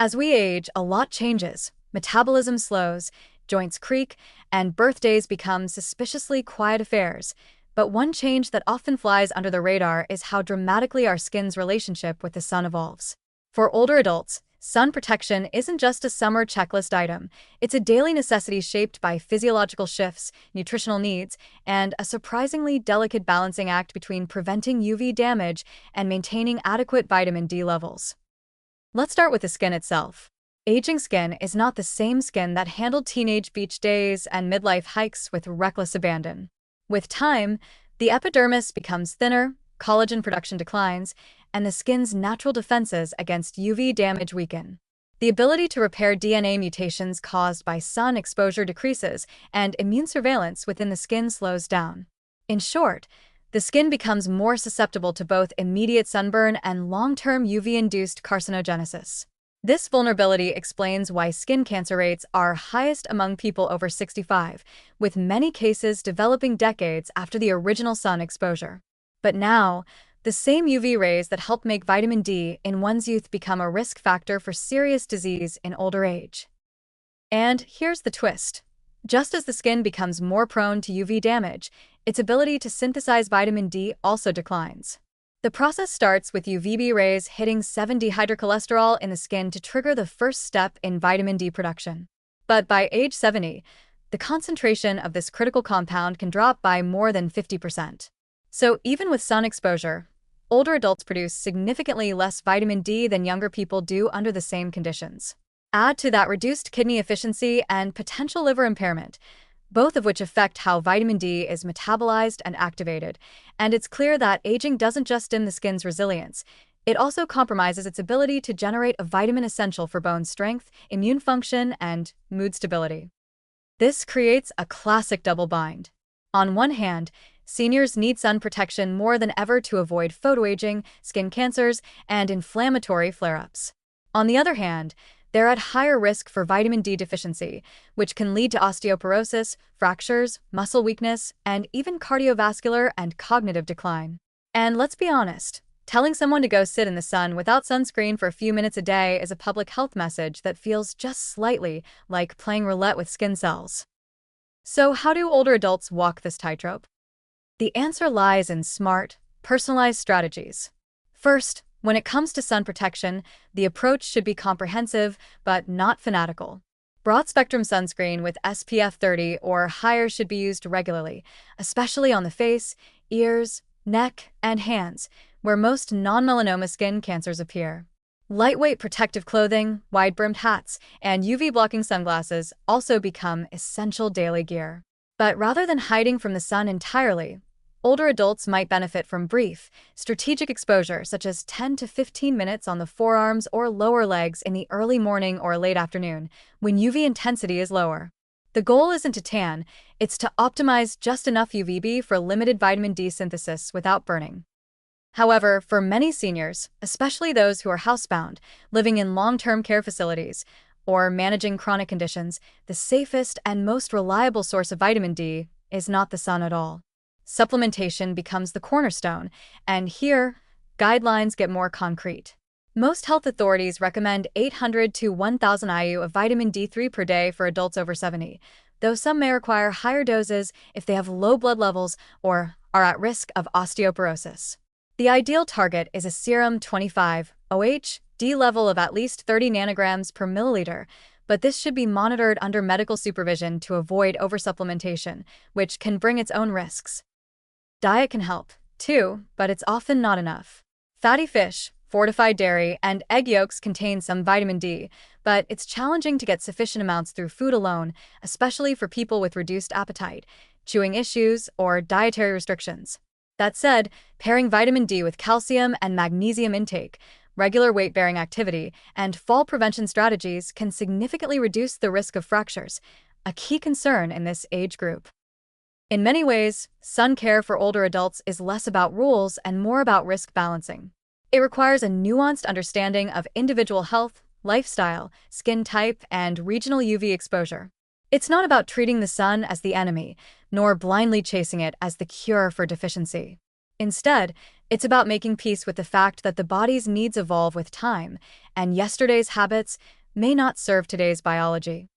As we age, a lot changes. Metabolism slows, joints creak, and birthdays become suspiciously quiet affairs. But one change that often flies under the radar is how dramatically our skin's relationship with the sun evolves. For older adults, sun protection isn't just a summer checklist item. It's a daily necessity shaped by physiological shifts, nutritional needs, and a surprisingly delicate balancing act between preventing UV damage and maintaining adequate vitamin D levels. Let's start with the skin itself. Aging skin is not the same skin that handled teenage beach days and midlife hikes with reckless abandon. With time, the epidermis becomes thinner, collagen production declines, and the skin's natural defenses against UV damage weaken. The ability to repair DNA mutations caused by sun exposure decreases, and immune surveillance within the skin slows down. In short, the skin becomes more susceptible to both immediate sunburn and long-term UV-induced carcinogenesis. This vulnerability explains why skin cancer rates are highest among people over 65, with many cases developing decades after the original sun exposure. But now, the same UV rays that help make vitamin D in one's youth become a risk factor for serious disease in older age. And here's the twist. Just as the skin becomes more prone to UV damage, its ability to synthesize vitamin D also declines. The process starts with UVB rays hitting 7-dehydrocholesterol in the skin to trigger the first step in vitamin D production. But by age 70, the concentration of this critical compound can drop by more than 50%. So even with sun exposure, older adults produce significantly less vitamin D than younger people do under the same conditions. Add to that reduced kidney efficiency and potential liver impairment, both of which affect how vitamin D is metabolized and activated. And it's clear that aging doesn't just dim the skin's resilience, it also compromises its ability to generate a vitamin essential for bone strength, immune function, and mood stability. This creates a classic double bind. On one hand, seniors need sun protection more than ever to avoid photoaging, skin cancers, and inflammatory flare-ups. On the other hand, they're at higher risk for vitamin D deficiency, which can lead to osteoporosis, fractures, muscle weakness, and even cardiovascular and cognitive decline. And let's be honest, telling someone to go sit in the sun without sunscreen for a few minutes a day is a public health message that feels just slightly like playing roulette with skin cells. So how do older adults walk this tightrope? The answer lies in smart, personalized strategies. First, when it comes to sun protection, the approach should be comprehensive, but not fanatical. Broad-spectrum sunscreen with SPF 30 or higher should be used regularly, especially on the face, ears, neck, and hands, where most non-melanoma skin cancers appear. Lightweight protective clothing, wide-brimmed hats, and UV-blocking sunglasses also become essential daily gear. But rather than hiding from the sun entirely, older adults might benefit from brief, strategic exposure such as 10 to 15 minutes on the forearms or lower legs in the early morning or late afternoon, when UV intensity is lower. The goal isn't to tan, it's to optimize just enough UVB for limited vitamin D synthesis without burning. However, for many seniors, especially those who are housebound, living in long-term care facilities, or managing chronic conditions, the safest and most reliable source of vitamin D is not the sun at all. Supplementation becomes the cornerstone, and here, guidelines get more concrete. Most health authorities recommend 800 to 1,000 IU of vitamin D3 per day for adults over 70, though some may require higher doses if they have low blood levels or are at risk of osteoporosis. The ideal target is a serum 25 OH/D level of at least 30 nanograms per milliliter, but this should be monitored under medical supervision to avoid oversupplementation, which can bring its own risks. Diet can help, too, but it's often not enough. Fatty fish, fortified dairy, and egg yolks contain some vitamin D, but it's challenging to get sufficient amounts through food alone, especially for people with reduced appetite, chewing issues, or dietary restrictions. That said, pairing vitamin D with calcium and magnesium intake, regular weight-bearing activity, and fall prevention strategies can significantly reduce the risk of fractures, a key concern in this age group. In many ways, sun care for older adults is less about rules and more about risk balancing. It requires a nuanced understanding of individual health, lifestyle, skin type, and regional UV exposure. It's not about treating the sun as the enemy, nor blindly chasing it as the cure for deficiency. Instead, It's about making peace with the fact that the body's needs evolve with time, and yesterday's habits may not serve today's biology.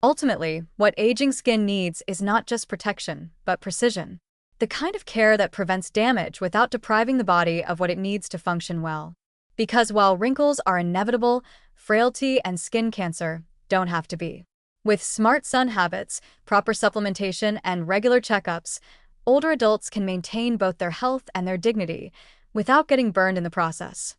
Ultimately, what aging skin needs is not just protection, but precision. The kind of care that prevents damage without depriving the body of what it needs to function well. Because while wrinkles are inevitable, frailty and skin cancer don't have to be. With smart sun habits, proper supplementation, and regular checkups, older adults can maintain both their health and their dignity without getting burned in the process.